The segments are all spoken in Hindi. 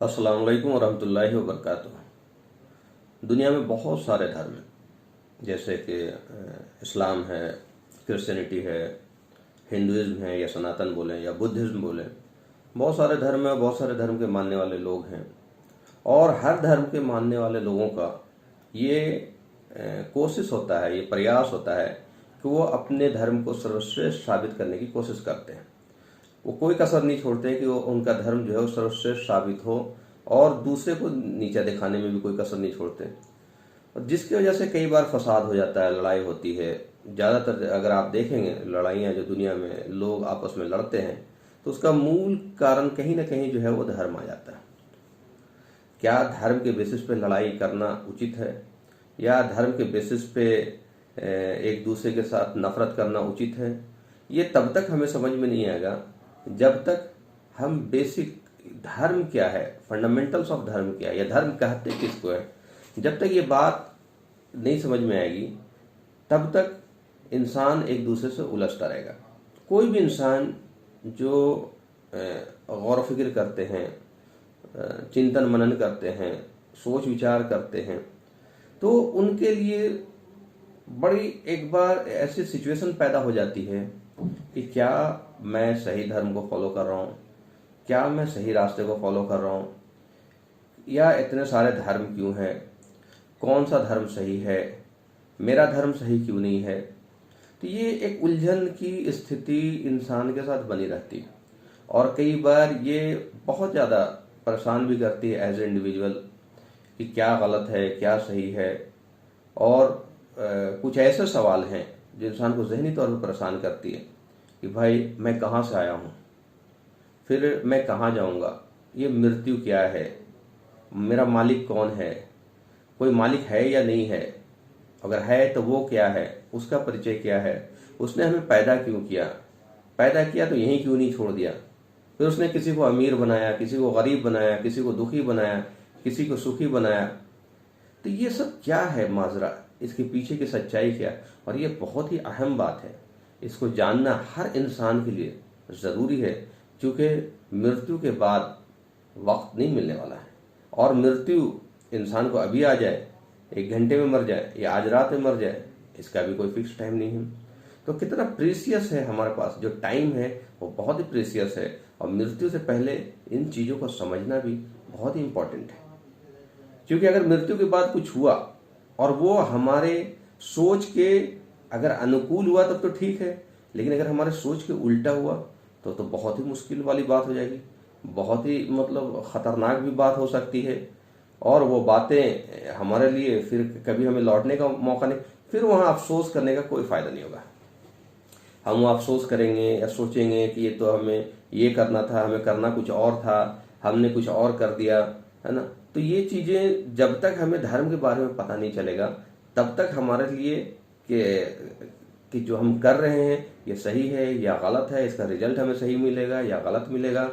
अस्सलाम वालेकुम वरहमतुल्लाहि वबरकातुहू। दुनिया में बहुत सारे धर्म हैं, जैसे कि इस्लाम है, क्रिश्चियनिटी है, हिंदुइज्म है या सनातन बोलें या बुद्धिज़्म बोलें। बहुत सारे धर्म हैं, बहुत सारे धर्म के मानने वाले लोग हैं। और हर धर्म के मानने वाले लोगों का ये कोशिश होता है, ये प्रयास होता है कि वो अपने धर्म को सर्वश्रेष्ठ साबित करने की कोशिश करते हैं। वो कोई कसर नहीं छोड़ते कि वो उनका धर्म जो है वो सर्वश्रेष्ठ साबित हो, और दूसरे को नीचा दिखाने में भी कोई कसर नहीं छोड़ते। और जिसकी वजह से कई बार फसाद हो जाता है, लड़ाई होती है। ज़्यादातर अगर आप देखेंगे लड़ाइयाँ जो दुनिया में लोग आपस में लड़ते हैं, तो उसका मूल कारण कहीं ना कहीं जो है वो धर्म आ जाता है। क्या धर्म के बेसिस पे लड़ाई करना उचित है, या धर्म के बेसिस पे एक दूसरे के साथ नफरत करना उचित है? ये तब तक हमें समझ में नहीं आएगा जब तक हम बेसिक धर्म क्या है, फंडामेंटल्स ऑफ धर्म क्या है, या धर्म कहते किसको है, जब तक ये बात नहीं समझ में आएगी तब तक इंसान एक दूसरे से उलझता रहेगा। कोई भी इंसान जो गौर फिक्र करते हैं, चिंतन मनन करते हैं, सोच विचार करते हैं, तो उनके लिए बड़ी एक बार ऐसी सिचुएशन पैदा हो जाती है कि क्या मैं सही धर्म को फॉलो कर रहा हूँ, क्या मैं सही रास्ते को फॉलो कर रहा हूँ, या इतने सारे धर्म क्यों हैं, कौन सा धर्म सही है, मेरा धर्म सही क्यों नहीं है। तो ये एक उलझन की स्थिति इंसान के साथ बनी रहती है, और कई बार ये बहुत ज़्यादा परेशान भी करती है एज ए इंडिविजुअल कि क्या गलत है, क्या सही है। और कुछ ऐसे सवाल हैं जो इंसान को जहनी तौर पर परेशान करती है कि भाई मैं कहाँ से आया हूँ, फिर मैं कहाँ जाऊँगा, ये मृत्यु क्या है, मेरा मालिक कौन है, कोई मालिक है या नहीं है, अगर है तो वो क्या है, उसका परिचय क्या है, उसने हमें पैदा क्यों किया, पैदा किया तो यहीं क्यों नहीं छोड़ दिया, फिर उसने किसी को अमीर बनाया, किसी को गरीब बनाया, किसी को दुखी बनाया, किसी को सुखी बनाया। तो ये सब क्या है माजरा, इसके पीछे की सच्चाई क्या है? और ये बहुत ही अहम बात है, इसको जानना हर इंसान के लिए ज़रूरी है, क्योंकि मृत्यु के बाद वक्त नहीं मिलने वाला है। और मृत्यु इंसान को अभी आ जाए, 1 घंटे में मर जाए, या आज रात में मर जाए, इसका भी कोई फिक्स टाइम नहीं है। तो कितना प्रीसियस है हमारे पास जो टाइम है, वो बहुत ही प्रीसियस है। और मृत्यु से पहले इन चीज़ों को समझना भी बहुत ही इम्पोर्टेंट है, क्योंकि अगर मृत्यु के बाद कुछ हुआ और वो हमारे सोच के अगर अनुकूल हुआ तब तो ठीक है, लेकिन अगर हमारे सोच के उल्टा हुआ तो बहुत ही मुश्किल वाली बात हो जाएगी, बहुत ही मतलब खतरनाक भी बात हो सकती है। और वो बातें हमारे लिए फिर कभी हमें लौटने का मौका नहीं, फिर वहाँ अफसोस करने का कोई फ़ायदा नहीं होगा। हम अफसोस करेंगे या सोचेंगे कि ये तो हमें ये करना था, हमें करना कुछ और था, हमने कुछ और कर दिया, है ना। तो ये चीज़ें जब तक हमें धर्म के बारे में पता नहीं चलेगा तब तक हमारे लिए कि जो हम कर रहे हैं ये सही है या गलत है, इसका रिजल्ट हमें सही मिलेगा या गलत मिलेगा,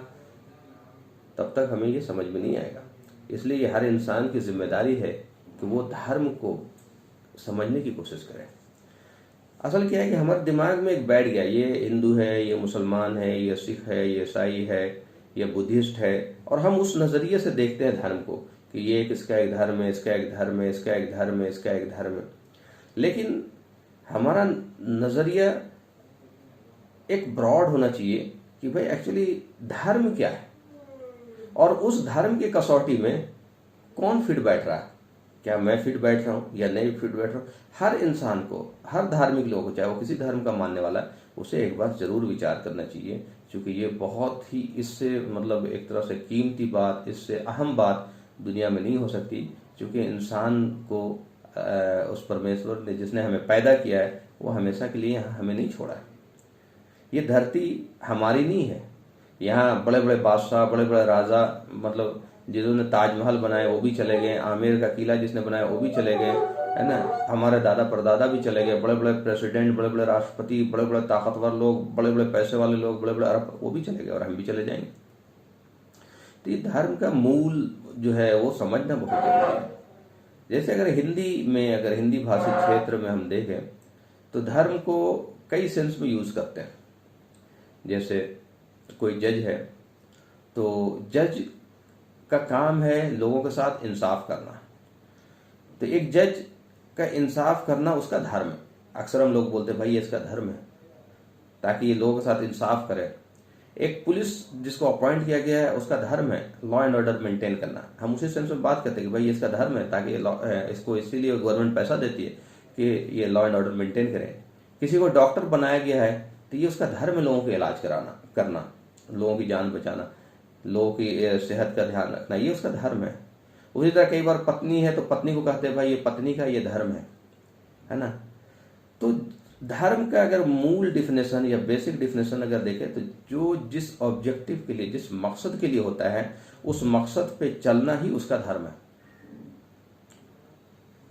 तब तक हमें ये समझ में नहीं आएगा। इसलिए ये हर इंसान की जिम्मेदारी है कि वो धर्म को समझने की कोशिश करे। असल क्या है कि हमारे दिमाग में एक बैठ गया, ये हिंदू है, ये मुसलमान है, ये सिख है, ये ईसाई है, ये बुद्धिस्ट है, और हम उस नज़रिए से देखते हैं धर्म को कि ये इसका एक धर्म है, इसका एक धर्म है, इसका एक धर्म है, इसका एक धर्म है। लेकिन हमारा नज़रिया एक ब्रॉड होना चाहिए कि भाई एक्चुअली धर्म क्या है, और उस धर्म की कसौटी में कौन फिट बैठ रहा है। क्या मैं फिट बैठ रहा हूँ या नहीं फिट बैठ रहा हूँ? हर इंसान को, हर धार्मिक लोग को, चाहे वो किसी धर्म का मानने वाला है, उसे एक बार जरूर विचार करना चाहिए, क्योंकि ये बहुत ही इससे मतलब एक तरह से कीमती बात, इससे अहम बात दुनिया में नहीं हो सकती, क्योंकि इंसान को उस परमेश्वर ने जिसने हमें पैदा किया है वो हमेशा के लिए यहाँ हमें नहीं छोड़ा है। ये धरती हमारी नहीं है। यहाँ बड़े बड़े बादशाह, बड़े बड़े राजा, मतलब जिन्होंने ताजमहल बनाए वो भी चले गए, आमेर का किला जिसने बनाया वो भी चले गए, है ना। हमारे दादा परदादा भी चले गए, बड़े बड़े प्रेसिडेंट, बड़े बड़े राष्ट्रपति, बड़े बड़े ताकतवर लोग, बड़े बड़े पैसे वाले लोग, बड़े बड़े अरब, वो भी चले गए, और हम भी चले जाएंगे। तो ये धर्म का मूल जो है वो समझना बहुत जरूरी है। जैसे अगर हिंदी में, अगर हिंदी भाषी क्षेत्र में हम देखें तो धर्म को कई सेंस में यूज करते हैं। जैसे कोई जज है तो जज का काम है लोगों के साथ इंसाफ करना। तो एक जज का इंसाफ करना उसका धर्म है। अक्सर हम लोग बोलते हैं भाई ये इसका धर्म है, ताकि ये लोगों के साथ इंसाफ करे। एक पुलिस जिसको अपॉइंट किया गया है उसका धर्म है लॉ एंड ऑर्डर मेंटेन करना। हम उसी सेंस में बात करते हैं कि भाई ये इसका धर्म है, ताकि इसको इसीलिए गवर्नमेंट पैसा देती है कि ये लॉ एंड ऑर्डर मेंटेन करे। किसी को डॉक्टर बनाया गया है तो ये उसका धर्म है लोगों का इलाज करना, लोगों की जान बचाना, लोगों की सेहत का ध्यान रखना, ये उसका धर्म है। उसी तरह कई बार पत्नी है तो पत्नी को कहते हैं भाई ये पत्नी का ये धर्म है ना। तो धर्म का अगर मूल डिफिनेशन या बेसिक डिफिनेशन अगर देखें तो जो जिस ऑब्जेक्टिव के लिए, जिस मकसद के लिए होता है, उस मकसद पे चलना ही उसका धर्म है।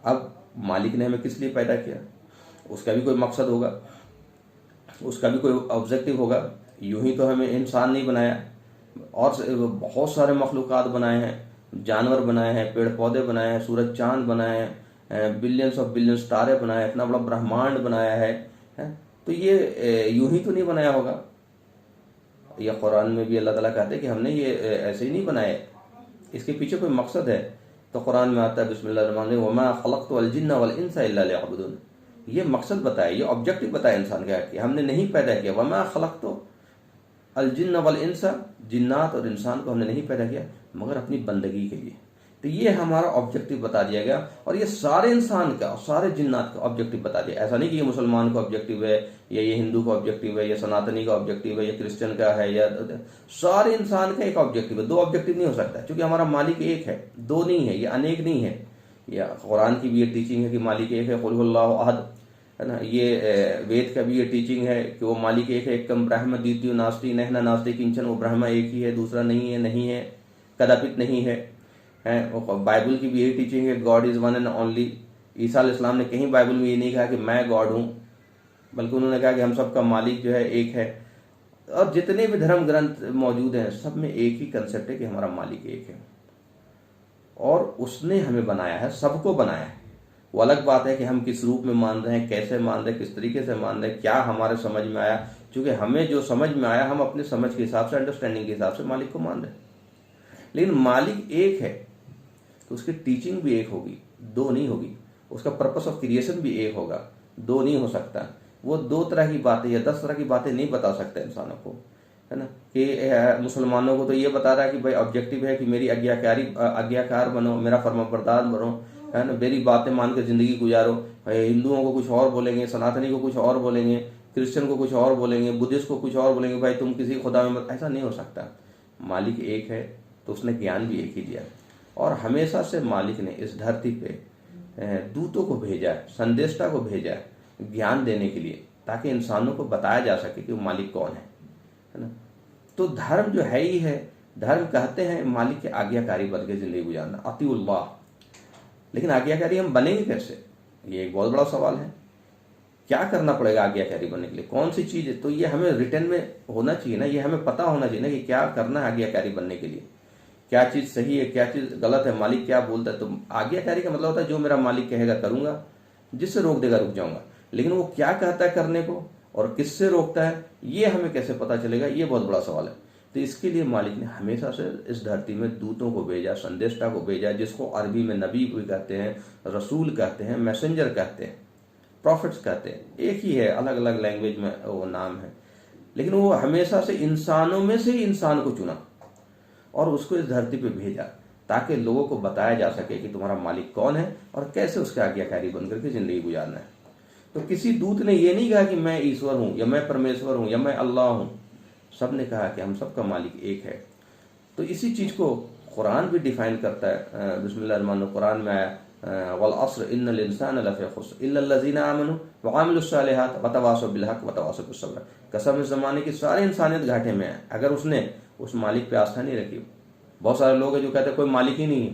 अब मालिक ने हमें किस लिए पैदा किया, उसका भी कोई मकसद होगा, उसका भी कोई ऑब्जेक्टिव होगा। यूं ही तो हमें इंसान नहीं बनाया, और बहुत सारे मखलूकात बनाए हैं, जानवर बनाए हैं, पेड़ पौधे बनाए हैं, सूरज चांद बनाए हैं, बिलियंस ऑफ बिलियंस तारे बनाए, इतना बड़ा ब्रह्मांड बनाया है। तो ये यूं ही तो नहीं बनाया होगा। या कुरान में भी अल्लाह ताला कहते हैं कि हमने ये ऐसे ही नहीं बनाए, इसके पीछे कोई मकसद है। तो कुरान में आता है बिस्मिल्लाहिर्रहमानिर्रहीम वमा खलक़तुल जिन्ना वल इंसा इल्ला लियअबुदून। ये मकसद बताया, ये ऑब्जेक्टिव बताया इंसान का कि हमने नहीं पैदा किया। वमा खलक़तुल जिन्ना वल इंसा, जिन्नात और इंसान को हमने नहीं पैदा किया मगर अपनी बंदगी के लिए। तो ये हमारा ऑब्जेक्टिव बता दिया गया, और ये सारे इंसान का और सारे जिन्नात का ऑब्जेक्टिव बता दिया। ऐसा नहीं कि ये मुसलमान का ऑब्जेक्टिव है, या ये हिंदू का ऑब्जेक्टिव है, या सनातनी का ऑब्जेक्टिव है, या क्रिश्चियन का है, या सारे इंसान का एक ऑब्जेक्टिव है। दो ऑब्जेक्टिव नहीं हो सकता, क्योंकि हमारा मालिक एक है, दो नहीं है, ये अनेक नहीं है। या कुरान की भी ये टीचिंग है कि मालिक एक है, कुल हुवल्लाहु अहद, है ना। ये वेद का भी ये टीचिंग है कि वो मालिक एक है, एकम ब्रह्म द्वितीय नास्ति नहना नास्ति किंचन, वो ब्रह्म एक ही है, दूसरा नहीं है, कदापित नहीं है। बाइबल की भी यही टीचिंग है, God is one and only. Isa अलैहिस्सलाम ने कहीं बाइबल में ये नहीं कहा कि मैं गॉड हूं, बल्कि उन्होंने कहा कि हम सबका मालिक जो है एक है। और जितने भी धर्म ग्रंथ मौजूद हैं सब में एक ही कंसेप्ट है कि हमारा मालिक एक है, और उसने हमें बनाया है, सबको बनाया है। वो अलग बात है कि हम किस रूप में मान रहे हैं, कैसे मान रहे हैं, किस तरीके से मान रहे हैं, क्या हमारे समझ में आया। क्योंकि हमें जो समझ में आया हम अपने समझ के हिसाब से, अंडरस्टैंडिंग के हिसाब से मालिक को मान रहे हैं। लेकिन मालिक एक है तो उसकी टीचिंग भी एक होगी, दो नहीं होगी। उसका पर्पस ऑफ क्रिएशन भी एक होगा, दो नहीं हो सकता। वो दो तरह की बातें या 10 तरह की बातें नहीं बता सकता इंसानों को, है ना। कि मुसलमानों को तो ये बता रहा है कि भाई ऑब्जेक्टिव है कि मेरी आज्ञाकार बनो, मेरा फर्माबरदार बनो, है ना, मेरी बातें मान कर जिंदगी गुजारो। हिंदुओं को कुछ और बोलेंगे, सनातनी को कुछ और बोलेंगे, क्रिश्चियन को कुछ और बोलेंगे, बुद्धिस्ट को कुछ और बोलेंगे, भाई तुम किसी खुदा में मत। ऐसा नहीं हो सकता। मालिक एक है तो उसने ज्ञान भी एक ही दिया, और हमेशा से मालिक ने इस धरती पे दूतों को भेजा है, संदेशता को भेजा है ज्ञान देने के लिए, ताकि इंसानों को बताया जा सके कि वो मालिक कौन है ना। तो धर्म जो है ही है, धर्म कहते हैं मालिक के आज्ञाकारी बन के जिंदगी गुजारना, अतीउल्लाह। लेकिन आज्ञाकारी हम बनेंगे कैसे, ये एक बहुत बड़ा सवाल है। क्या करना पड़ेगा आज्ञाकारी बनने के लिए, कौन सी चीज है। तो ये हमें रिटर्न में होना चाहिए ना, ये हमें पता होना चाहिए ना कि क्या करना है आज्ञाकारी बनने के लिए, क्या चीज सही है, क्या चीज गलत है, मालिक क्या बोलता है। तो आज्ञाकारी का मतलब होता है जो मेरा मालिक कहेगा करूंगा, जिससे रोक देगा रुक जाऊंगा। लेकिन वो क्या कहता है करने को और किससे रोकता है, ये हमें कैसे पता चलेगा, ये बहुत बड़ा सवाल है। तो इसके लिए मालिक ने हमेशा से इस धरती में दूतों को भेजा, संदेशता को भेजा, जिसको अरबी में नबी भी कहते हैं, रसूल कहते हैं, मैसेंजर कहते हैं, प्रॉफिट्स कहते हैं। एक ही है, अलग अलग लैंग्वेज में वो नाम है, लेकिन वो हमेशा से इंसानों में से ही इंसान को चुना और उसको इस धरती पे भेजा, ताकि लोगों को बताया जा सके कि तुम्हारा मालिक कौन है और कैसे उसके आज्ञाकारी बनकर के जिंदगी गुजारना है। तो किसी दूत ने ये नहीं कहा कि मैं ईश्वर हूं, या मैं परमेश्वर हूं, या मैं अल्लाह हूं। सब ने कहा कि हम सबका मालिक एक है। तो इसी चीज को कुरान भी डिफाइन करता है। बिस्मिल्लाहिर्रहमानिर्रहीम, कुरान में आया वल अस्र इन्नल इंसाना लफी खुस्र इल्ला लज़ीना आमनू व आमिलुस सालिहात व तवासौ बिल हक़ व तवासौ बिस सब्र। कसम इस जमाने की सारी इंसानियत घाटे में है अगर उसने उस मालिक पे आस्था नहीं रखी। बहुत सारे लोग हैं जो कहते हैं कोई मालिक ही नहीं है,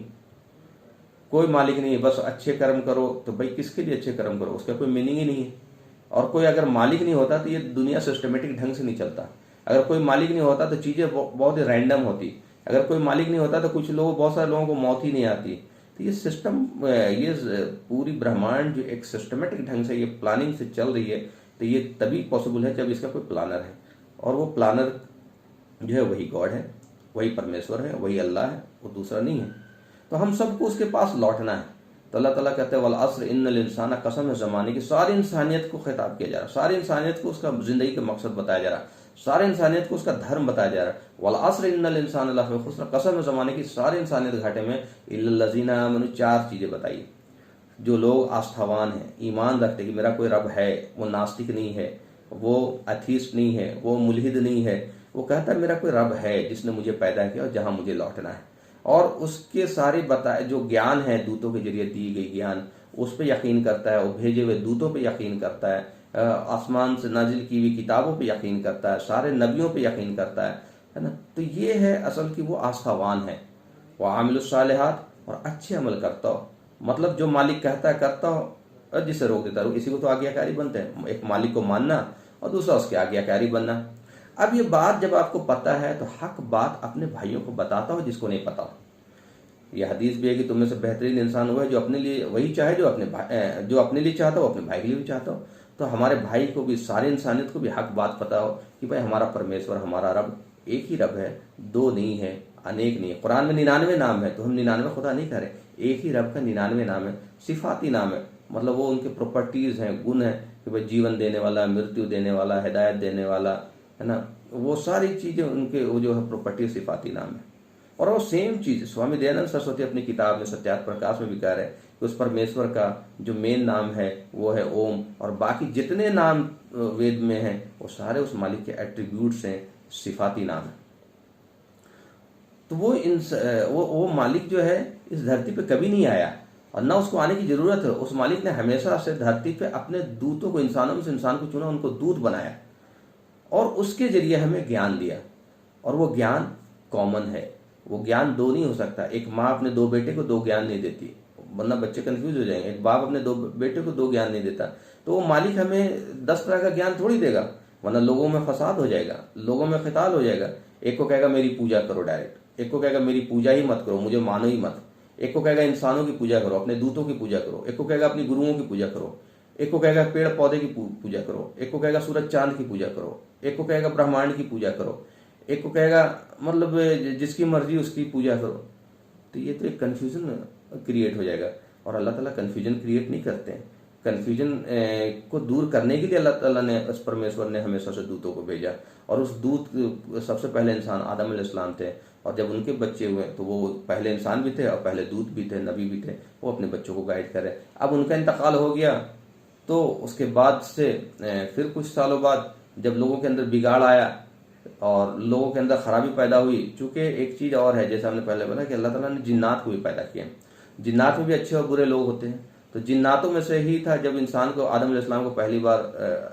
कोई मालिक नहीं है, बस अच्छे कर्म करो। तो भाई किसके लिए अच्छे कर्म करो, उसका कोई मीनिंग ही नहीं है। और कोई अगर मालिक नहीं होता तो ये दुनिया सिस्टमेटिक ढंग से नहीं चलता। अगर कोई मालिक नहीं होता तो चीजें बहुत ही रैंडम होती। अगर कोई मालिक नहीं होता तो बहुत सारे लोगों को मौत ही नहीं आती। तो ये सिस्टम, ये पूरी ब्रह्मांड जो एक सिस्टमेटिक ढंग से ये प्लानिंग से चल रही है, तो ये तभी पॉसिबल है जब इसका कोई प्लानर है। और वो प्लानर जो है वही गॉड है, वही परमेश्वर है, वही अल्लाह है। वो दूसरा नहीं है। तो हम सबको उसके पास लौटना है। तो अल्लाह ताला कहते हैं वल अस्र इन्नल इंसाना, कसम है ज़माने की, सारी इंसानियत को खिताब किया जा रहा है, सारी इंसानियत को उसका ज़िंदगी का मकसद बताया जा रहा है, सारी इंसानियत को उसका धर्म बताया जा रहा है। वल अस्र इन्नल इंसान लफ़ी खुस्र, कसम है ज़माने की, सारी इंसानियत घाटे में, इल्लल लज़ीना आमनू, चार चीज़ें बताई। जो लोग आस्थावान हैं, ईमान रखते कि मेरा कोई रब है, वो नास्तिक नहीं है, वो अथीस्ट नहीं है, वो मुल्हिद नहीं है, वो कहता है मेरा कोई रब है जिसने मुझे पैदा किया और जहां मुझे लौटना है, और उसके सारे बताए जो ज्ञान है, दूतों के जरिए दी गई ज्ञान, उस पर यकीन करता है, वो भेजे हुए दूतों पे यकीन करता है, आसमान से नाजिल की हुई किताबों पे यकीन करता है, सारे नबियों पे यकीन करता है ना। तो ये है असल की वो आस्थावान है। वह आमिलुस सालिहात, और अच्छे अमल करता हो, मतलब जो मालिक कहता है करता हो और जिसे रोक देता हो, इसी को तो आज्ञाकारी बनते हैं। एक मालिक को मानना और दूसरा उसके आज्ञाकारी बनना। अब ये बात जब आपको पता है तो हक बात अपने भाइयों को बताता हो जिसको नहीं पता हो। यह हदीस भी है कि तुम में से बेहतरीन इंसान हुआ है जो अपने लिए वही चाहे जो अपने लिए चाहता हो, अपने भाई के लिए भी चाहता हो। तो हमारे भाई को भी, सारी इंसानियत को भी हक बात पता हो कि भाई हमारा परमेश्वर, हमारा रब एक ही रब है, दो नहीं है, अनेक नहीं है। कुरान में 99 नाम है, तो हम 99 खुदा नहीं करें, एक ही रब का 99 नाम है, सिफाती नाम है, मतलब वो उनके प्रॉपर्टीज हैं, गुण है कि भाई जीवन देने वाला, मृत्यु देने वाला, हिदायत देने वाला, है ना, वो सारी चीजें उनके वो जो है प्रॉपर्टी सिफाती नाम है। और वो सेम चीज स्वामी दयानंद सरस्वती अपनी किताब में सत्यार्थ प्रकाश में भी कह रहे हैं कि उस परमेश्वर का जो मेन नाम है वो है ओम, और बाकी जितने नाम वेद में हैं वो सारे उस मालिक के एट्रीब्यूट्स हैं, सिफाती नाम है। तो वो मालिक जो है इस धरती पे कभी नहीं आया और ना उसको आने की जरूरत है। उस मालिक ने हमेशा से धरती पे अपने दूतों को, इंसानों में से इंसान को चुना, उनको दूत बनाया और उसके जरिए हमें ज्ञान दिया। और वो ज्ञान कॉमन है, वो ज्ञान दो नहीं हो सकता। एक माँ अपने दो बेटे को दो ज्ञान नहीं देती, वरना बच्चे कंफ्यूज हो जाएंगे। एक बाप अपने दो बेटे को दो ज्ञान नहीं देता, तो वो मालिक हमें 10 तरह का ज्ञान थोड़ी देगा, वरना लोगों में फसाद हो जाएगा, लोगों में क़िताल हो जाएगा। एक को कहेगा मेरी पूजा करो डायरेक्ट, एक को कहेगा मेरी पूजा ही मत करो, मुझे मानो ही मत, एक को कहेगा इंसानों की पूजा करो, अपने दूतों की पूजा करो, एक को कहेगा अपनी गुरुओं की पूजा करो, एक को कहेगा पेड़ पौधे की पूजा करो, एक को कहेगा सूरज चांद की पूजा करो, एक को कहेगा ब्रह्मांड की पूजा करो, एक को कहेगा मतलब जिसकी मर्जी उसकी पूजा करो। तो ये तो एक कन्फ्यूजन क्रिएट हो जाएगा, और अल्लाह ताला कन्फ्यूजन क्रिएट नहीं करते हैं। कन्फ्यूजन को दूर करने के लिए अल्लाह ताला ने, उस परमेश्वर ने हमेशा से दूतों को भेजा, और उस दूत सबसे पहले इंसान आदम अलैहिस्सलाम थे, और जब उनके बच्चे हुए तो वो पहले इंसान भी थे और पहले दूत भी थे, नबी भी थे, वो अपने बच्चों को गाइड कर रहे। अब उनका इंतकाल हो गया तो उसके बाद से फिर कुछ सालों बाद जब लोगों के अंदर बिगाड़ आया और लोगों के अंदर खराबी पैदा हुई, चूंकि एक चीज और है, जैसे हमने पहले बोला कि अल्लाह ताला ने जिन्नात को भी पैदा किया। जिन्नात में भी अच्छे और बुरे लोग होते हैं, तो जिन्नातों में से ही था जब इंसान को, आदम अलैहिस्सलाम को पहली बार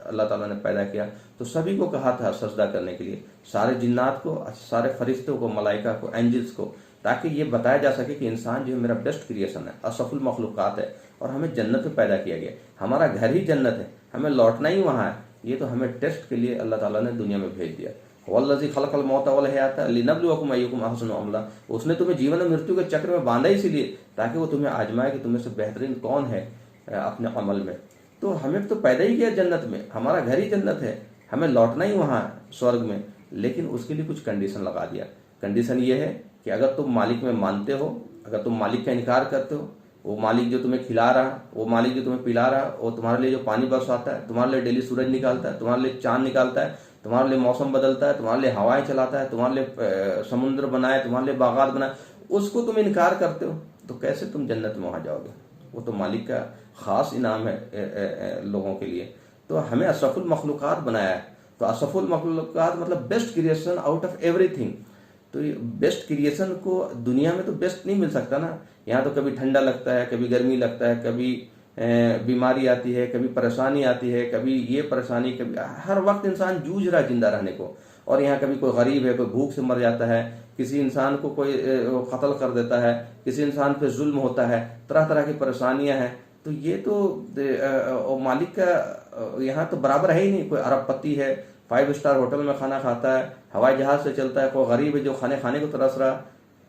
अल्लाह ताला ने पैदा किया तो सभी को कहा था सजदा करने के लिए, सारे जिन्नात को, सारे फरिश्तों को, मलाइका को, एंजल्स को, ताकि ये बताया जा सके कि इंसान जो है मेरा बेस्ट क्रिएशन है, असफुल मखलूक़ात है, और हमें जन्नत में पैदा किया गया, हमारा घर ही जन्नत है, हमें लौटना ही वहाँ है। ये तो हमें टेस्ट के लिए अल्लाह ताला ने दुनिया में भेज दिया। वल्लज़ी खलक़ल मौत वल हयाता लिनब्लुवकुम अय्युकुम अहसनु अमला, उसने तुम्हें जीवन और मृत्यु के चक्र में बांधा इसीलिए ताकि वो तुम्हें आजमाए कि तुम्हें से बेहतरीन कौन है अपने अमल में। तो हमें तो पैदा ही किया जन्नत में, हमारा घर ही जन्नत है, हमें लौटना ही वहाँ स्वर्ग में, लेकिन उसके लिए कुछ कंडीशन लगा दिया। कंडीशन ये है कि अगर तुम मालिक में मानते हो, अगर तुम मालिक का इनकार करते हो, वो मालिक जो तुम्हें खिला रहा, वो मालिक जो तुम्हें पिला रहा, वो तुम्हारे लिए जो पानी बरसाता है, तुम्हारे लिए डेली सूरज निकालता है, तुम्हारे लिए चांद निकालता है, तुम्हारे लिए मौसम बदलता है, तुम्हारे लिए हवाएं चलाता है, तुम्हारे लिए समुद्र बनाए, तुम्हारे लिए बागात बनाए, उसको तुम इनकार करते हो तो कैसे तुम जन्नत में वहां जाओगे? वो तो मालिक का खास इनाम है लोगों के लिए। तो हमें असफुल मखलूक़ात बनाया है, तो असफुल मखलूक़ात मतलब best creation out of everything. तो बेस्ट क्रिएशन को दुनिया में तो बेस्ट नहीं मिल सकता ना, यहाँ तो कभी ठंडा लगता है, कभी गर्मी लगता है, कभी बीमारी आती है, कभी परेशानी आती है, कभी ये परेशानी, कभी हर वक्त इंसान जूझ रहा है जिंदा रहने को। और यहाँ कभी कोई गरीब है, कोई भूख से मर जाता है, किसी इंसान को कोई कत्ल कर देता है, किसी इंसान पे जुल्म होता है, तरह तरह की परेशानियां हैं। तो ये तो मालिक का यहाँ तो बराबर है ही नहीं। कोई अरबपति है, 5 स्टार होटल में खाना खाता है, हवाई जहाज से चलता है, कोई गरीब है जो खाने को तरस रहा।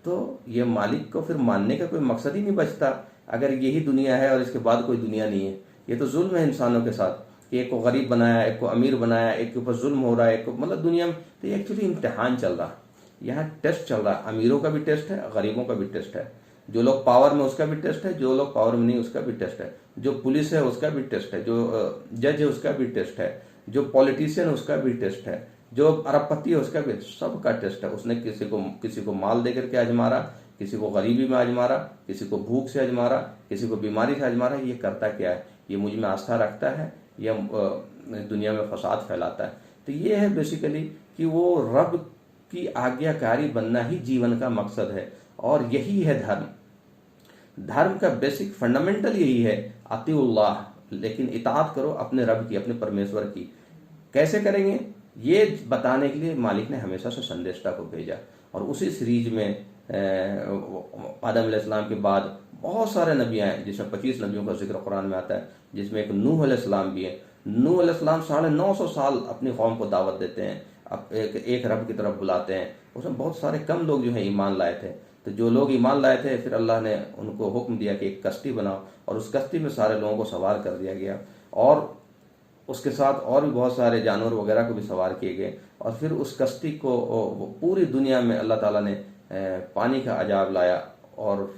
तो ये मालिक को फिर मानने का कोई मकसद ही नहीं बचता अगर यही दुनिया है और इसके बाद कोई दुनिया नहीं है। ये तो जुल्म है इंसानों के साथ कि एक को गरीब बनाया, एक को अमीर बनाया, एक के ऊपर जुल्म हो रहा है, एक को मतलब दुनिया में। तो ये एक्चुअली इम्तिहान चल रहा, यहाँ टेस्ट चल रहा है, अमीरों का भी टेस्ट है, गरीबों का भी टेस्ट है, जो लोग पावर में उसका भी टेस्ट है, जो लोग पावर में नहीं उसका भी टेस्ट है, जो पुलिस है उसका भी टेस्ट है, जो जज है उसका भी टेस्ट है, जो पॉलिटिशियन है उसका भी टेस्ट है, जो अरबपति है उसका भी, सबका टेस्ट है। उसने किसी को माल दे करके आजमा रहा, किसी को गरीबी में आजमा रहा, किसी को भूख से आजमा रहा, किसी को बीमारी से आजमा रहा। ये करता क्या है? ये मुझ में आस्था रखता है या दुनिया में फसाद फैलाता है? तो ये है बेसिकली कि वो रब की आज्ञाकारी बनना ही जीवन का मकसद है, और यही है धर्म। धर्म का बेसिक फंडामेंटल यही है, अतीउल्लाह, लेकिन इताअत करो अपने रब की, अपने परमेश्वर की। कैसे करेंगे ये बताने के लिए मालिक ने हमेशा से संदेशता को भेजा। और उसी सीरीज में आदम अलैहिस्सलाम के बाद बहुत सारे नबी आए, जिसमें 25 नबियों का जिक्र कुरान में आता है, जिसमें एक नूह अलैहिस्सलाम भी है। नूह अलैहिस्सलाम 950 साल अपनी कौम को दावत देते हैं, अब एक रब की तरफ बुलाते हैं। उसमें बहुत सारे कम लोग जो है ईमान लाए थे। तो जो लोग ईमान लाए थे, फिर अल्लाह ने उनको हुक्म दिया कि एक कश्ती बनाओ, और उस कश्ती में सारे लोगों को सवार कर दिया गया, और उसके साथ और भी बहुत सारे जानवर वगैरह को भी सवार किए गए। और फिर उस कश्ती को पूरी दुनिया में अल्लाह ताला ने पानी का अजाब लाया, और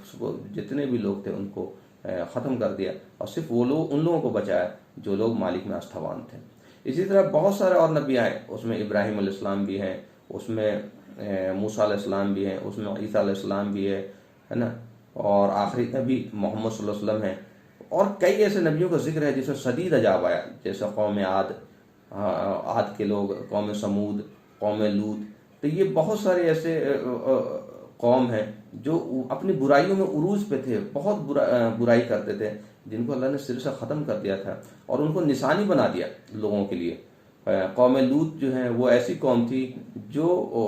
जितने भी लोग थे उनको ख़त्म कर दिया, और सिर्फ वो लोग, उन लोगों को बचाया जो लोग मालिक में आस्थावान थे। इसी तरह बहुत सारे और नबी आए, उसमें इब्राहिम अलैहिस्सलाम भी हैं, उसमें मूसा अलैहिस्सलाम भी हैं, उसमें ईसा अलैहिस्सलाम भी है ना, और आखिरी नबी मोहम्मद सल्लल्लाहु अलैहि वसल्लम है। और कई ऐसे नबियों का जिक्र है जिसमें शदीद अजाब आया, जैसे कौम आद के लोग, कौम समूद, कौम लूत। तो ये बहुत सारे ऐसे कौम हैं जो अपनी बुराइयों में उरूज पे थे, बहुत बुराई करते थे, जिनको अल्लाह ने सिर से ख़त्म कर दिया था और उनको निशानी बना दिया लोगों के लिए। कौम लूत जो है वो ऐसी कौम थी जो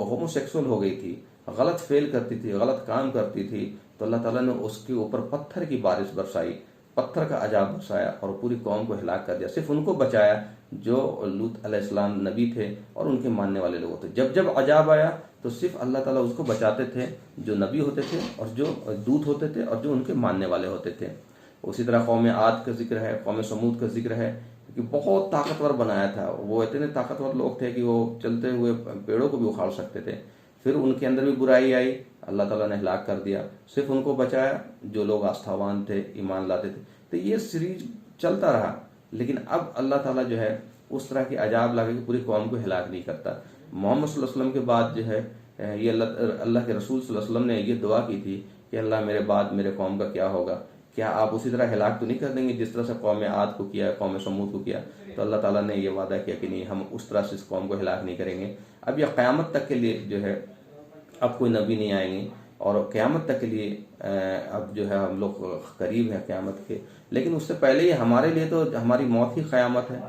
होमोसेक्सुअल हो गई थी, गलत फेल करती थी, गलत काम करती थी। तो अल्लाह ताला ने उसके ऊपर पत्थर की बारिश बरसाई, पत्थर का अजाब बरसाया, और पूरी कौम को हिलाक कर दिया। सिर्फ उनको बचाया जो लूत अलैहिस्सलाम नबी थे और उनके मानने वाले लोग थे। जब जब अजाब आया तो सिर्फ अल्लाह ताला उसको बचाते थे जो नबी होते थे, और जो दूत होते थे, और जो उनके मानने वाले होते थे। उसी तरह कौम आद का जिक्र है, कौम समूद का जिक्र है कि बहुत ताकतवर बनाया था। वो इतने ताकतवर लोग थे कि वो चलते हुए पेड़ों को भी उखाड़ सकते थे। फिर उनके अंदर भी बुराई आई, अल्लाह ताला ने हिलाक कर दिया, सिर्फ उनको बचाया जो लोग आस्थावान थे, ईमान लाते थे। तो ये सीरीज चलता रहा, लेकिन अब अल्लाह ताला जो है उस तरह के अजाब ला के पूरी कौम को हिलाक नहीं करता। मोहम्मद सल्लल्लाहु अलैहि वसल्लम के बाद जो है ये अल्लाह के रसूल सल्लल्लाहु अलैहि वसल्लम ने ये दुआ की थी कि अल्लाह मेरे बाद मेरे कौम का क्या होगा, क्या आप उसी तरह हिलाक तो नहीं कर देंगे जिस तरह से कौम आद को किया, कौम समूद को किया। तो अल्लाह ताला ने ये वादा किया कि नहीं, हम उस तरह से इस कौम को हिलाक नहीं करेंगे। अब यह क़यामत तक के लिए जो है अब कोई नबी नहीं आएंगे, और क़यामत तक के लिए अब जो है हम लोग करीब हैं क़यामत के। लेकिन उससे पहले ही हमारे लिए तो हमारी मौत ही क़यामत है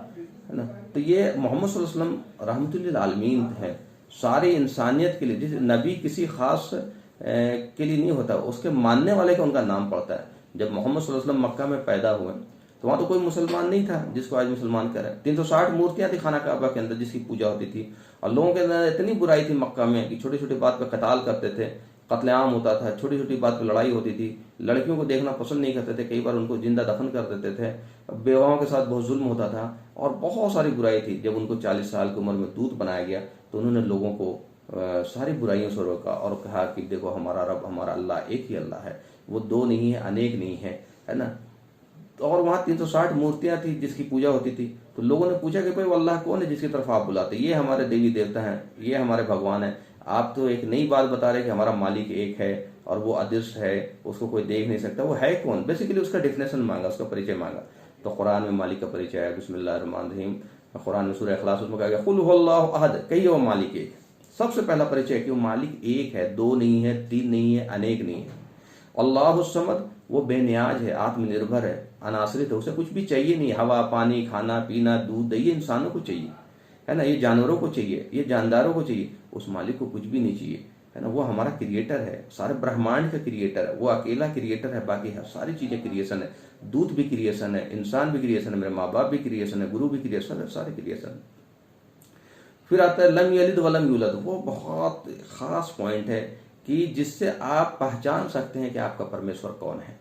ना। तो ये मोहम्मद सल्लल्लाहु अलैहि वसल्लम रहमतुल लिल आलमीन हैं, सारी इंसानियत के लिए। जिस नबी किसी खास के लिए नहीं होता, उसके मानने वाले का उनका नाम पड़ता है। जब मोहम्मद सल्लल्लाहु अलैहि वसल्लम मक्का में पैदा हुए तो वहाँ तो कोई मुसलमान नहीं था जिसको आज मुसलमान कह रहे हैं। 360 मूर्तियाँ थी खाना काबा के अंदर जिसकी पूजा होती थी, और लोगों के अंदर इतनी बुराई थी मक्का में कि छोटी छोटी बात पर कताल करते थे, कत्लेआम होता था, छोटी छोटी बात पर लड़ाई होती थी, लड़कियों को देखना पसंद नहीं करते थे, कई बार उनको जिंदा दफन कर देते थे, बेवाओं के साथ बहुत जुल्म होता था, और बहुत सारी बुराई थी। जब उनको 40 साल की उम्र में दूत बनाया गया तो उन्होंने लोगों को सारी बुराइयों से रोका और कहा कि देखो हमारा रब, हमारा अल्लाह एक ही अल्लाह है, वो दो नहीं है, अनेक नहीं है ना। और वहाँ 360 मूर्तियाँ थी जिसकी पूजा होती थी। तो लोगों ने पूछा कि भाई वो अल्लाह कौन है जिसकी तरफ आप बुलाते? ये हमारे देवी देवता हैं, ये हमारे भगवान हैं। आप तो एक नई बात बता रहे कि हमारा मालिक एक है और वो अदृश्य है, उसको कोई देख नहीं सकता। वो है कौन? बेसिकली उसका डिफिनेशन मांगा, उसका परिचय मांगा। तो कुरान में मालिक का परिचय है, बिस्मिल्लाहिर्रहमानिर्रहीम। कुरान में सूरह इखलास उसमें कहा गया कुल हुवल्लाहु अहद, कहिए वो मालिक एक। सबसे पहला परिचय है कि वो मालिक एक है, दो नहीं है, तीन नहीं है, अनेक नहीं है। अल्लाहुस समद, वो बेनियाज है, आत्मनिर्भर है, अनाश्रित है, उसे कुछ भी चाहिए नहीं। हवा, पानी, खाना पीना, दूध, ये इंसानों को चाहिए, है ना, ये जानवरों को चाहिए, ये जानदारों को चाहिए, उस मालिक को कुछ भी नहीं चाहिए, है ना। वो हमारा क्रिएटर है, सारे ब्रह्मांड का क्रिएटर है, वो अकेला क्रिएटर है, बाकी सारी चीजें क्रिएशन है। दूध भी क्रिएशन है, इंसान भी क्रिएशन है, मेरे माँ बाप भी क्रिएशन है, गुरु भी क्रिएशन है, सारे क्रिएशन। फिर आता है लम यलिद वलम यूलद। वो बहुत खास पॉइंट है कि जिससे आप पहचान सकते हैं कि आपका परमेश्वर कौन है।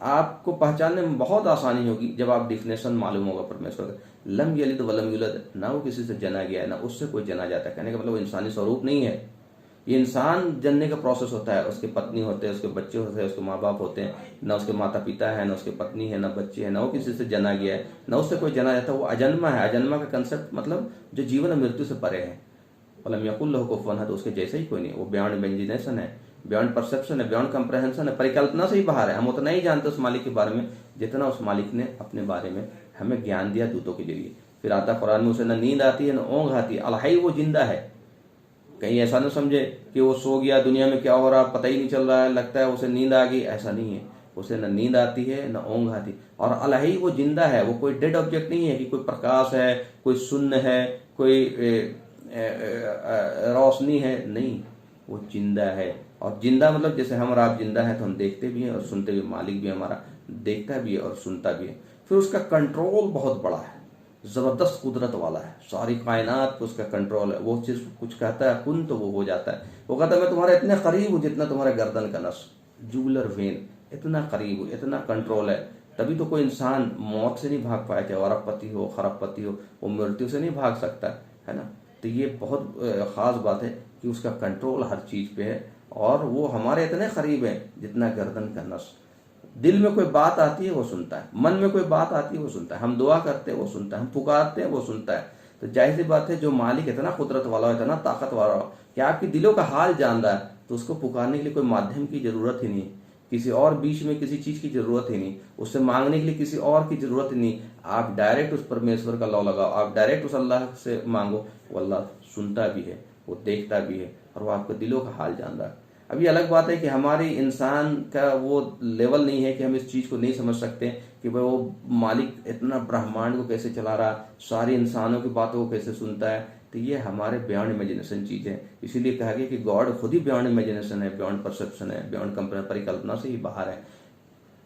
आपको पहचानने में बहुत आसानी होगी जब आप डिफिनेशन मालूम होगा परमेश्वर का। लम यलिद वलम यूलद, ना वो किसी से जना गया है, ना उससे कोई जना जाता है। कहने का मतलब वो इंसानी स्वरूप नहीं है, ये इंसान जनने का प्रोसेस होता है। उसके पत्नी होते हैं, उसके बच्चे होते हैं, उसके माँ बाप होते हैं, ना उसके माता पिता है, ना उसके पत्नी है, ना बच्चे हैं, ना वो किसी से जना गया है, ना उससे कोई जना जाता है। वो अजन्मा है। अजन्मा का कंसेप्ट मतलब जो जीवन और मृत्यु से परे है। वलम यकुल लहू कुफुवन अहद, तो उसके जैसे ही कोई नहीं। वो बियॉन्ड इमेजिनेशन है, बियॉन्ड परसेप्शन है, बियॉन्ड कंप्रहेंशन है, परिकल्पना से ही बाहर है। हम उतना ही जानते उस मालिक के बारे में जितना उस मालिक ने अपने बारे में हमें ज्ञान दिया दूतों के जरिए। फिर आता कुरान में, उसे न नींद आती है न ऊँघ आती है, अलहई, वो जिंदा है। कहीं ऐसा न समझे कि वो सो गया, दुनिया में क्या हो रहा पता ही नहीं चल रहा है, लगता है उसे नींद आ गई, ऐसा नहीं है। उसे न नींद आती है न ऊँघ आती, और अलहई, वो जिंदा है। वो कोई डेड ऑब्जेक्ट नहीं है कि कोई प्रकाश है, कोई शून्य है, कोई रोशनी है, नहीं, वो जिंदा है। और जिंदा मतलब जैसे हम और आप जिंदा है तो हम देखते भी हैं और सुनते भी। मालिक भी हमारा देखता भी है और सुनता भी है। फिर उसका कंट्रोल बहुत बड़ा है, जबरदस्त कुदरत वाला है। सारी कायनात पे उसका कंट्रोल है। वो चीज कुछ कहता है कुन तो वो हो जाता है। वो कहता है मैं तुम्हारे इतने करीब हूँ जितना तुम्हारे गर्दन का नस, जूगुलर वेन, इतना करीब हूँ, इतना कंट्रोल है। तभी तो कोई इंसान मौत से नहीं भाग पाया, चाहे अरबपति हो खरबपति हो, वो मृत्यु से नहीं भाग सकता है ना। तो ये बहुत खास बात है कि उसका कंट्रोल हर चीज पे है, और वो हमारे इतने करीब है जितना गर्दन का नस। दिल में कोई बात आती है वो सुनता है, मन में कोई बात आती है वो सुनता है, हम दुआ करते हैं वो सुनता है, हम पुकारते हैं वो सुनता है। तो जाहिर सी बात है, जो मालिक इतना कुदरत वाला हो, इतना ताकत वाला हो कि आपके दिलों का हाल जान रहा है, तो उसको पुकारने के लिए कोई माध्यम की जरूरत ही नहीं, किसी और बीच में किसी चीज की जरूरत ही नहीं, उससे मांगने के लिए किसी और की जरूरत ही नहीं। आप डायरेक्ट उस परमेश्वर का लौ लगाओ, आप डायरेक्ट उस अल्लाह से मांगो, वो अल्लाह सुनता भी है, वो देखता भी है, और वो आपके दिलों का हाल जान रहा है। अभी अलग बात है कि हमारी इंसान का वो लेवल नहीं है कि हम इस चीज को नहीं समझ सकते कि भाई वो मालिक इतना ब्रह्मांड को कैसे चला रहा, सारे इंसानों की बातों को कैसे सुनता है। तो ये हमारे बियॉन्ड इमेजिनेशन चीज है। इसीलिए कहा गया कि गॉड खुद ही बियॉन्ड इमेजिनेशन है, बियॉन्ड परसेप्शन है, बियॉन्ड परिकल्पना से ही बाहर है।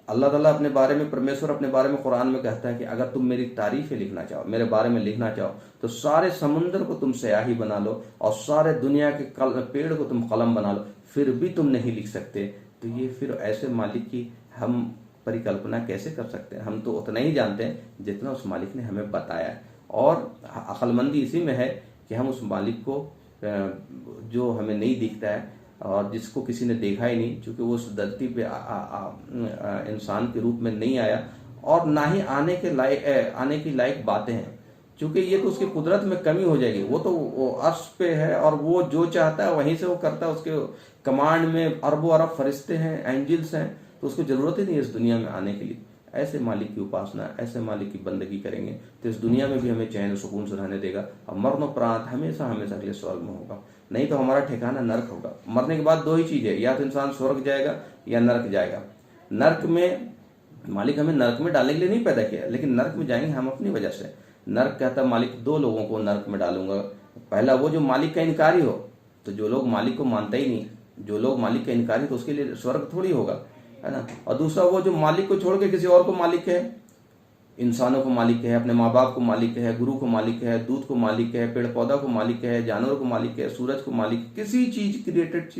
अल्लाह ताला अपने बारे में, परमेश्वर अपने बारे में कुरान में कहता है कि अगर तुम मेरी तारीफें लिखना चाहो, मेरे बारे में लिखना चाहो, तो सारे समुद्र को तुम स्याही बना लो और सारे दुनिया के पेड़ को तुम कलम बना लो, फिर भी तुम नहीं लिख सकते। तो ये फिर ऐसे मालिक की हम परिकल्पना कैसे कर सकते हैं। हम तो उतना ही जानते हैं जितना उस मालिक ने हमें बताया है। और अक्लमंदी इसी में है कि हम उस मालिक को जो हमें नहीं दिखता है और जिसको किसी ने देखा ही नहीं, क्योंकि वो उस धरती पे इंसान के रूप में नहीं आया, और ना ही आने की लायक बातें हैं, क्योंकि ये तो उसकी कुदरत में कमी हो जाएगी। वो तो वो अर्श पे है और वो जो चाहता है वहीं से वो करता है। उसके कमांड में अरबों अरब फरिश्ते हैं, एंजल्स हैं, तो उसको जरूरत ही नहीं है इस दुनिया में आने के लिए। ऐसे मालिक की उपासना, ऐसे मालिक की बंदगी करेंगे तो इस दुनिया में भी हमें चैन सुकून से रहने देगा, और मरणोपरांत हमेशा हमेशा के लिए स्वर्ग में होगा। नहीं तो हमारा ठिकाना नर्क होगा। मरने के बाद दो ही चीज है, या तो इंसान स्वर्ग जाएगा या नर्क जाएगा। नर्क में मालिक हमें नर्क में डालने के लिए नहीं पैदा किया, लेकिन नर्क में जाएंगे हम अपनी वजह से। नर्क कहता है मालिक दो लोगों को नर्क में डालूंगा। पहला वो जो मालिक का इनकारी हो, तो जो लोग मालिक को मानते ही नहीं, जो लोग मालिक का इनकारी, तो उसके लिए स्वर्ग थोड़ी होगा, है ना। और दूसरा वो जो मालिक को छोड़ के किसी और को मालिक है, इंसानों को मालिक है, अपने माँ बाप को मालिक है, गुरु को मालिक है, दूध को मालिक है, पेड़ पौधा को मालिक है, जानवर को मालिक है, सूरज को मालिक, किसी चीज क्रिएटेड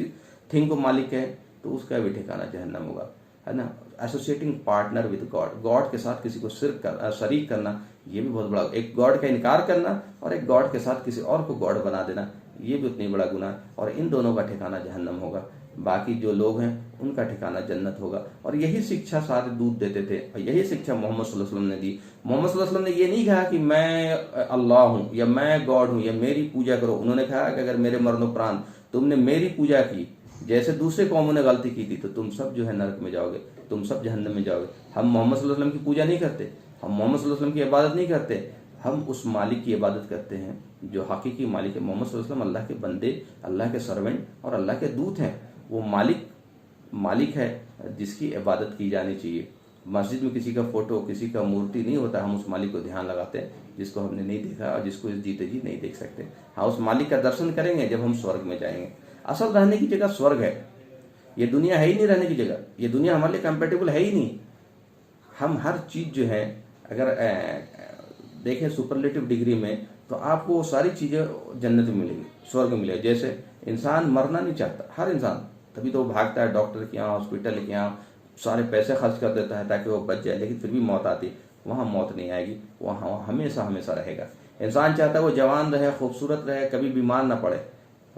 थिंग को मालिक है, तो उसका भी ठिकाना जहन्नम होगा, है ना। Associating partner with God, God के साथ किसी को शरीक करना, ये भी बहुत बड़ा, एक गॉड का इनकार करना और एक गॉड के साथ किसी और को गॉड बना देना, ये भी उतनी बड़ा गुनाह, और इन दोनों का ठिकाना जहन्नम होगा। बाकी जो लोग हैं उनका ठिकाना जन्नत होगा। और यही शिक्षा सारे दूध देते थे, और यही शिक्षा मोहम्मद सल्लल्लाहु अलैहि वसल्लम ने दी। मोहम्मद सल्लल्लाहु अलैहि वसल्लम ने ये नहीं कहा कि मैं अल्लाह हूँ या मैं गॉड हूँ या मेरी पूजा करो। उन्होंने कहा कि अगर मेरे मरणोपरांत तुमने मेरी पूजा की, जैसे दूसरे कौमों ने गलती की थी, तो तुम सब जो है नरक में जाओगे, तुम सब जहन्नम में जाओगे। हम मोहम्मद सल्लल्लाहु अलैहि वसल्लम की पूजा नहीं करते, हम मोहम्मद सल्लल्लाहु अलैहि वसल्लम की इबादत नहीं करते, हम उस मालिक की इबादत करते हैं जो हकीकी मालिक है। मोहम्मद सल्लल्लाहु अलैहि वसल्लम अल्लाह के बंदे, अल्लाह के सर्वेंट और अल्लाह के दूत हैं। वो मालिक है जिसकी इबादत की जानी चाहिए। मस्जिद में किसी का फोटो, किसी का मूर्ति नहीं होता, हम उस मालिक को ध्यान लगाते हैं जिसको हमने नहीं देखा और जिसको इस जीते जी नहीं देख सकते। हाँ, उस मालिक का दर्शन करेंगे जब हम स्वर्ग में जाएंगे। असल रहने की जगह स्वर्ग है, ये दुनिया है ही नहीं रहने की जगह, ये दुनिया हमारे लिए कंपेटेबल है ही नहीं। हम हर चीज जो है अगर देखें सुपरलेटिव डिग्री में, तो आपको वो सारी चीजें जन्नत में मिलेगी, स्वर्ग में मिलेगी। जैसे इंसान मरना नहीं चाहता, हर इंसान, तभी तो वो भागता है डॉक्टर के यहाँ, हॉस्पिटल के यहाँ, सारे पैसे खर्च कर देता है ताकि वो बच जाए, लेकिन फिर भी मौत आती। वहाँ मौत नहीं आएगी, वहाँ हमेशा हमेशा रहेगा। इंसान चाहता है वो जवान रहे, खूबसूरत रहे, कभी बीमार ना पड़े,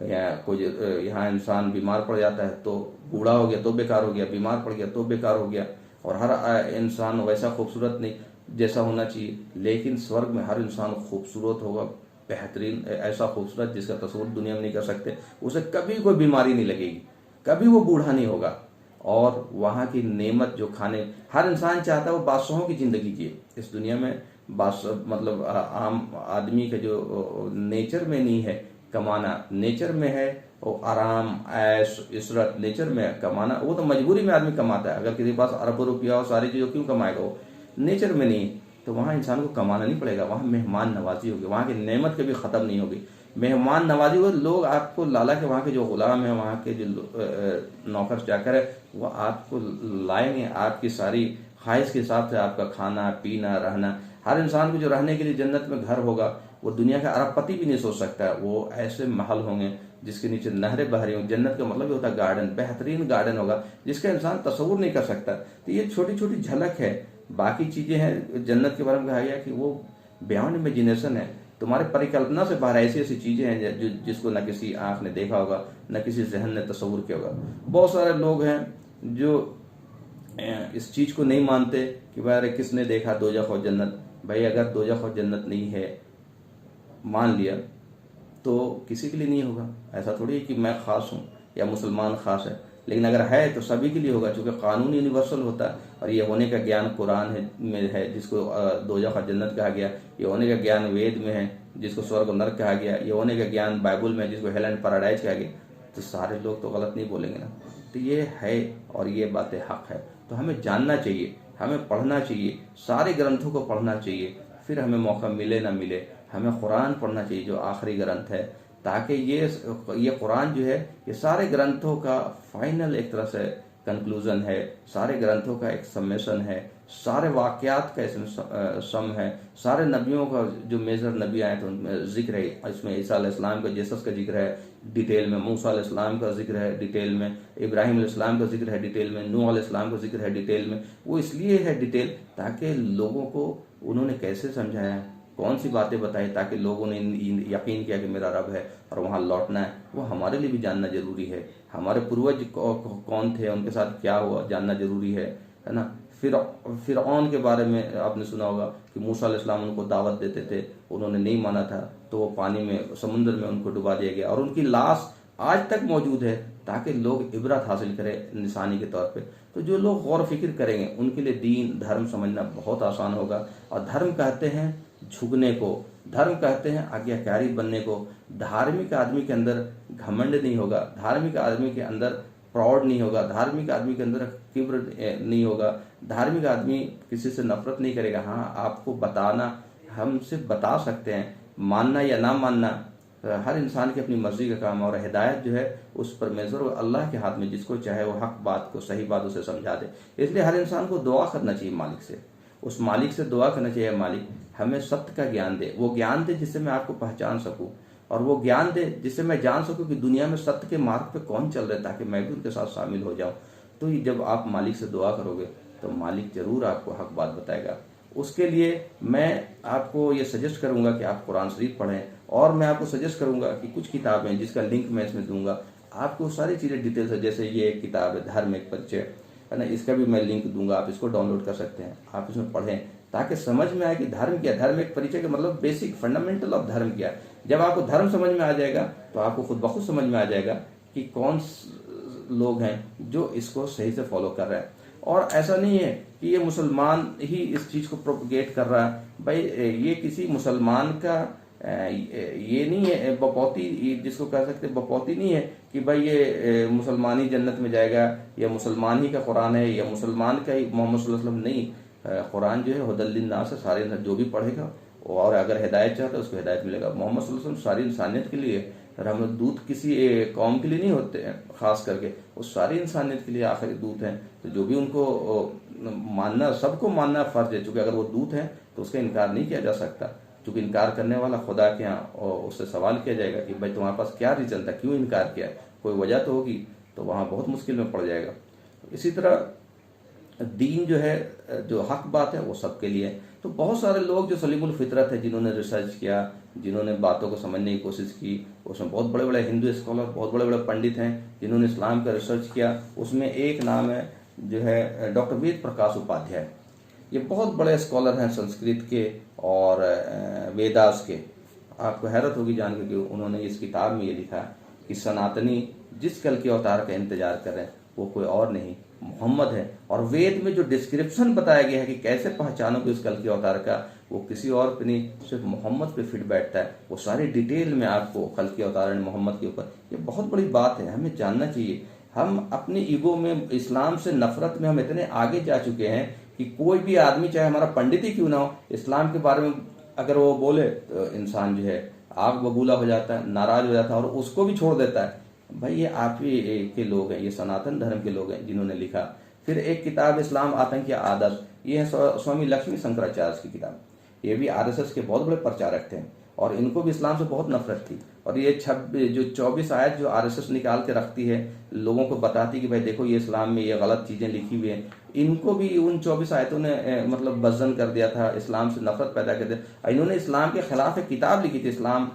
यहाँ इंसान बीमार पड़ जाता है तो बूढ़ा हो गया तो बेकार हो गया, बीमार पड़ गया तो बेकार हो गया। और हर इंसान वैसा खूबसूरत नहीं जैसा होना चाहिए, लेकिन स्वर्ग में हर इंसान खूबसूरत होगा, बेहतरीन, ऐसा खूबसूरत जिसका तस्वीर दुनिया में नहीं कर सकते। उसे कभी कोई बीमारी नहीं लगेगी, कभी वो बूढ़ा नहीं होगा। और वहाँ की नेमत जो खाने, हर इंसान चाहता है वो बादशाहों की ज़िंदगी जिए इस दुनिया में। मतलब आम आदमी का जो नेचर में नहीं है कमाना, नेचर में है वो आराम, ऐश इशरत, नेचर में कमाना। वो तो मजबूरी में आदमी कमाता है, अगर किसी के पास अरबों रुपया और सारी चीज़ों क्यों कमाएगा, वो नेचर में नहीं। तो वहाँ इंसान को कमाना नहीं पड़ेगा, वहाँ मेहमान नवाजी होगी, वहाँ की नेमत कभी ख़त्म नहीं होगी। मेहमान नवाजी हो, लोग आपको लाला के वहाँ के जो गुलाम है, वहाँ के जो नौकर चाकर है, वो आपको लाएंगे आपकी सारी ख्वाहिश के हिसाब से, आपका खाना पीना रहना। हर इंसान को जो रहने के लिए जन्नत में घर होगा, वो दुनिया का अरबपति भी नहीं सोच सकता है। वो ऐसे महल होंगे जिसके नीचे नहरें बह रही होंगी। जन्नत का मतलब ये होता है गार्डन, बेहतरीन गार्डन होगा जिसका इंसान तस्वुर नहीं कर सकता। तो ये छोटी छोटी झलक है, बाकी चीजें हैं। जन्नत के बारे में कहा गया कि वो बियॉन्ड इमेजिनेशन है, तुम्हारे परिकल्पना से बाहर ऐसी ऐसी चीजें हैं जिसको न किसी आंख ने देखा होगा, न किसी जहन ने तस्वुर किया होगा। बहुत सारे लोग हैं जो इस चीज को नहीं मानते कि भाई अरे किसने देखा दोजख और जन्नत। भाई अगर दोजख और जन्नत नहीं है मान लिया तो किसी के लिए नहीं होगा। ऐसा थोड़ी है कि मैं खास हूँ या मुसलमान खास है, लेकिन अगर है तो सभी के लिए होगा, क्योंकि कानून यूनिवर्सल होता है। और ये होने का ज्ञान कुरान में है जिसको दोजख और जन्नत कहा गया। ये होने का ज्ञान वेद में है जिसको स्वर्ग और नरक कहा गया। ये होने का ज्ञान बाइबल में है जिसको हेल एंड पैराडाइज कहा गया। तो सारे लोग तो गलत नहीं बोलेंगे ना। तो ये है और ये बातें हक है। तो हमें जानना चाहिए, हमें पढ़ना चाहिए, सारे ग्रंथों को पढ़ना चाहिए। फिर हमें मौका मिले ना मिले, हमें कुरान पढ़ना चाहिए जो आखिरी ग्रंथ है, ताकि ये कुरान जो है ये सारे ग्रंथों का फाइनल एक तरह से कंक्लूजन है, सारे ग्रंथों का एक समेशन है, सारे वाक़यात का इसमें सम है। सारे नबियों का जो मेजर नबी आए थे उनमें जिक्र है। इसमें ईसा अलैहिस्सलाम का, जीसस का जिक्र है डिटेल में, मूसा अलैहिस्सलाम का जिक्र है डिटेल में, इब्राहिम अलैहिस्सलाम का जिक्र है डिटेल में, नूह अलैहिस्सलाम का जिक्र है डिटेल में। वो इसलिए है डिटेल ताकि लोगों को उन्होंने कैसे समझाया, कौन सी बातें बताई, ताकि लोगों ने यकीन किया कि मेरा रब है और वहाँ लौटना है। वो हमारे लिए भी जानना जरूरी है। हमारे पूर्वज कौन थे, उनके साथ क्या हुआ, जानना जरूरी है ना। फिरऔन के बारे में आपने सुना होगा कि मूसा अलैहिस्सलाम उनको दावत देते थे, उन्होंने नहीं माना था तो वो पानी में, समुद्र में उनको डुबा दिया गया। और उनकी लाश आज तक मौजूद है ताकि लोग इबरत हासिल करें निशानी के तौर पे। तो जो लोग गौर फिक्र करेंगे उनके लिए दीन धर्म समझना बहुत आसान होगा। और धर्म कहते हैं झुकने को, धर्म कहते हैं आज्ञाकारी बनने को। धार्मिक आदमी के अंदर घमंड नहीं होगा, धार्मिक आदमी के अंदर प्राउड नहीं होगा, धार्मिक आदमी के अंदर किब्र नहीं होगा, धार्मिक आदमी किसी से नफरत नहीं करेगा। हाँ, आपको बताना, हम सिर्फ बता सकते हैं, मानना या ना मानना हर इंसान की अपनी मर्जी का काम है। और हिदायत जो है उस परमेश्वर और अल्लाह के हाथ में, जिसको चाहे वो हक बात को, सही बात उसे समझा दे। इसलिए हर इंसान को दुआ करना चाहिए मालिक से, उस मालिक से दुआ करना चाहिए, मालिक हमें सत्य का ज्ञान दे, वो ज्ञान दे जिससे मैं आपको पहचान सकूं, और वो ज्ञान दे जिससे मैं जान सकूं कि दुनिया में सत्य के मार्ग पे कौन चल रहा है, ताकि मैं भी उनके साथ शामिल हो जाऊं। तो जब आप मालिक से दुआ करोगे तो मालिक जरूर आपको हक बात बताएगा। उसके लिए मैं आपको ये सजेस्ट करूंगा कि आप कुरान शरीफ पढ़ें, और मैं आपको सजेस्ट करूंगा कि कुछ किताबें जिसका लिंक मैं इसमें दूंगा आपको, सारी चीज़ें डिटेल से, जैसे ये एक किताब है धर्म एक परिचय, है ना, इसका भी मैं लिंक दूंगा, आप इसको डाउनलोड कर सकते हैं, आप इसमें पढ़ें ताकि समझ में आए कि धर्म क्या है। धर्म एक परिचय का मतलब बेसिक फंडामेंटल ऑफ धर्म क्या है। जब आपको धर्म समझ में आ जाएगा तो आपको खुद ब खुद समझ में आ जाएगा कि कौन लोग हैं जो इसको सही से फॉलो कर रहे हैं। और ऐसा नहीं है कि ये मुसलमान ही इस चीज़ को प्रोपगेट कर रहा है। भाई ये किसी मुसलमान का ये नहीं है बपौती, जिसको कह सकते हैं बपौती नहीं है कि भाई ये मुसलमान ही जन्नत में जाएगा, या मुसलमान ही का कुरान है, या मुसलमान का ही मोहम्मद सल्लल्लाहु अलैहि वसल्लम। नहीं, कुरान जो है हुदल लिन्नास है, सारे जो भी पढ़ेगा और अगर हिदायत चाहता है उसको हिदायत मिलेगा। मोहम्मद सल्लल्लाहु अलैहि वसल्लम सारी इंसानियत के लिए, रहमत दूत किसी कौम के लिए नहीं होते हैं खास करके, वो सारी इंसानियत के लिए आखिरी दूत हैं। तो जो भी उनको मानना, सबको मानना फर्ज है, चूंकि अगर वो दूत हैं तो उसका इनकार नहीं किया जा सकता। चूंकि इनकार करने वाला खुदा के यहाँ, और उससे सवाल किया जाएगा कि भाई तुम्हारे पास क्या रीजन था, क्यों इनकार किया, कोई वजह तो होगी, तो वहाँ बहुत मुश्किल में पड़ जाएगा। इसी तरह दीन जो है, जो हक बात है वो सबके लिए है। तो बहुत सारे लोग जो सलीमुल फितरत है, जिन्होंने रिसर्च किया, जिन्होंने बातों को समझने की कोशिश की, उसमें बहुत बड़े बड़े हिंदू स्कॉलर, बहुत बड़े बड़े पंडित हैं जिन्होंने इस्लाम का रिसर्च किया। उसमें एक नाम है जो है डॉक्टर वेद प्रकाश उपाध्याय। ये बहुत बड़े स्कॉलर हैं संस्कृत के और वेदास के। आपको हैरत होगी जान के कि उन्होंने इस किताब में ये लिखा कि सनातनी जिस कल के अवतार का इंतजार कर रहे हैं वो कोई और नहीं, मोहम्मद है। और वेद में जो डिस्क्रिप्शन बताया गया है कि कैसे पहचानोगे इस कल के अवतार का, वो किसी और पे नहीं, सिर्फ मोहम्मद पे फिट बैठता है। वो सारी डिटेल में आपको कल के अवतार मोहम्मद के ऊपर, ये बहुत बड़ी बात है, हमें जानना चाहिए। हम अपने ईगो में, इस्लाम से नफरत में हम इतने आगे जा चुके हैं कि कोई भी आदमी, चाहे हमारा पंडित ही क्यों ना हो, इस्लाम के बारे में अगर वो बोले तो इंसान जो है आग बबूला हो जाता है, नाराज हो जाता है और उसको भी छोड़ देता है। भाई ये आप ही के लोग हैं, ये सनातन धर्म के लोग हैं जिन्होंने लिखा। फिर एक किताब इस्लाम आतंक या आदर्श, ये है स्वामी लक्ष्मी शंकराचार्य की किताब। ये भी आरएसएस के बहुत बड़े प्रचारक थे और इनको भी इस्लाम से बहुत नफरत थी। और ये 24 आयत जो आरएसएस निकाल के रखती है, लोगों को बताती कि भाई देखो ये इस्लाम में ये गलत चीजें लिखी हुई हैं, इनको भी उन 24 आयतों ने मतलब बज़न कर दिया था, इस्लाम से नफरत पैदा कर दिया। इन्होंने इस्लाम के खिलाफ एक किताब लिखी थी, इस्लाम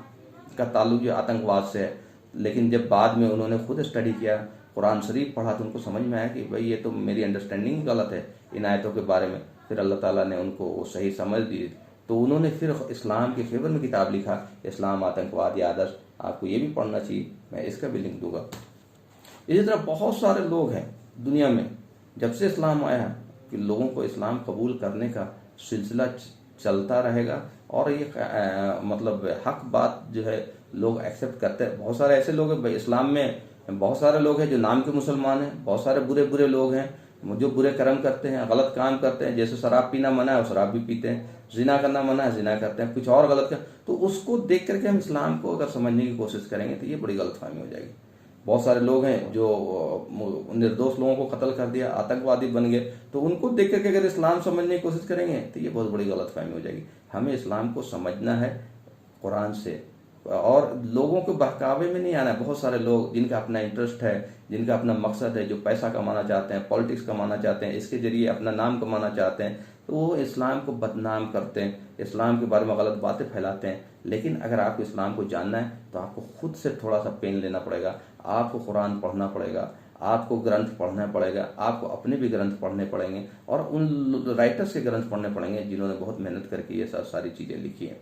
का ताल्लुक जो आतंकवाद से है। लेकिन जब बाद में उन्होंने खुद स्टडी किया, कुरान शरीफ पढ़ा, तो उनको समझ में आया कि भाई ये तो मेरी अंडरस्टैंडिंग गलत है इन आयतों के बारे में। फिर अल्लाह ताला ने उनको सही समझ दी, तो उन्होंने फिर इस्लाम के फेवर में किताब लिखा, इस्लाम आतंकवाद या आदर्श। आपको ये भी पढ़ना चाहिए, मैं इसका भी लिंक दूंगा। इसी तरह बहुत सारे लोग हैं दुनिया में, जब से इस्लाम आया है कि लोगों को इस्लाम कबूल करने का सिलसिला चलता रहेगा और ये मतलब हक बात जो है लोग एक्सेप्ट करते हैं। बहुत सारे ऐसे लोग हैं इस्लाम में, बहुत सारे लोग हैं जो नाम के मुसलमान हैं, बहुत सारे बुरे बुरे लोग हैं जो बुरे कर्म करते हैं, गलत काम करते हैं। जैसे शराब पीना मना है, वो शराब भी पीते हैं, जिना करना मना है, जिना करते हैं, कुछ और गलत कर। तो उसको देख करके हम इस्लाम को अगर समझने की कोशिश करेंगे तो ये बड़ी गलतफहमी हो जाएगी। बहुत सारे लोग हैं जो निर्दोष लोगों को कत्ल कर दिया, आतंकवादी बन गए, तो उनको देख करके अगर इस्लाम समझने की कोशिश करेंगे तो ये बहुत बड़ी गलतफहमी हो जाएगी। हमें इस्लाम को समझना है कुरान से, और लोगों को बहकावे में नहीं आना है। बहुत सारे लोग जिनका अपना इंटरेस्ट है, जिनका अपना मकसद है, जो पैसा कमाना चाहते हैं, पॉलिटिक्स कमाना चाहते हैं, इसके जरिए अपना नाम कमाना चाहते हैं, तो वो इस्लाम को बदनाम करते हैं, इस्लाम के बारे में गलत बातें फैलाते हैं। लेकिन अगर आपको इस्लाम को जानना है तो आपको खुद से थोड़ा सा पेन लेना पड़ेगा, आपको कुरान पढ़ना पड़ेगा, आपको ग्रंथ पढ़ना पड़ेगा, आपको अपने भी ग्रंथ पढ़ने पड़ेंगे और उन राइटर्स के ग्रंथ पढ़ने पड़ेंगे जिन्होंने बहुत मेहनत करके ये सारी चीज़ें लिखी हैं।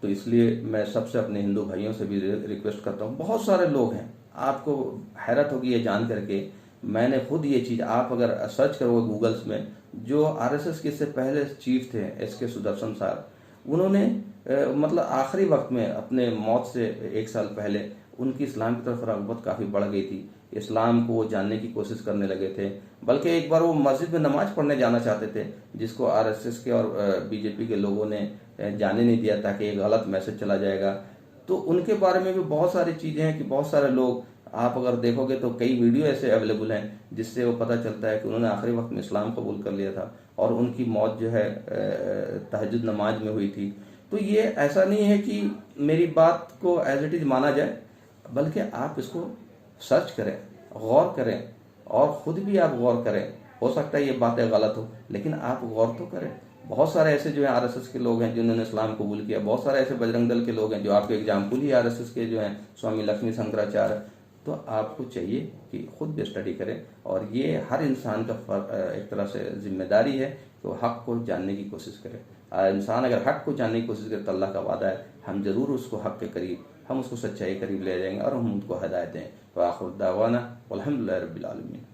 तो इसलिए मैं सबसे अपने हिंदू भाइयों से भी रिक्वेस्ट करता हूँ। बहुत सारे लोग हैं, आपको हैरत होगी ये जान करके, मैंने खुद ये चीज़, आप अगर सर्च करोगे गूगल्स में, जो आरएसएस के से पहले चीफ थे एसके सुदर्शन साहब, उन्होंने मतलब आखिरी वक्त में अपने मौत से 1 साल पहले उनकी इस्लाम की तरफ रग़बत काफ़ी बढ़ गई थी, इस्लाम को वो जानने की कोशिश करने लगे थे। बल्कि एक बार वो मस्जिद में नमाज पढ़ने जाना चाहते थे, जिसको आरएसएस के और बीजेपी के लोगों ने जाने नहीं दिया, ताकि एक गलत मैसेज चला जाएगा। तो उनके बारे में भी बहुत सारी चीज़ें हैं कि बहुत सारे लोग, आप अगर देखोगे तो कई वीडियो ऐसे अवेलेबल हैं जिससे वो पता चलता है कि उन्होंने आखिरी वक्त में इस्लाम कबूल कर लिया था और उनकी मौत जो है तहज्जुद नमाज में हुई थी। तो ये ऐसा नहीं है कि मेरी बात को एज इट इज़ माना जाए, बल्कि आप इसको सर्च करें, गौर करें और ख़ुद भी आप गौर करें। हो सकता है ये बातें गलत हो, लेकिन आप गौर तो करें। बहुत सारे ऐसे जो है आरएसएस के लोग हैं जिन्होंने इस्लाम कबूल किया, बहुत सारे ऐसे बजरंग दल के लोग हैं जो आपके एग्जाम्पल ही आरएसएस के जो हैं स्वामी लक्ष्मी शंकराचार्य। तो आपको चाहिए कि खुद भी स्टडी करें, और ये हर इंसान का एक तरह से जिम्मेदारी है कि वो हक़ को जानने की कोशिश करे। इंसान अगर हक़ को जानने की कोशिश करे तो अल्लाह का वादा है हम ज़रूर उसको हक़ के करीब, हम उसको सच्चाई करीब ले जाएंगे और हम उनको हदायत दें। तो आखिर दावाना अल्हम्दुलिल्लाहि रब्बिल आलमीन।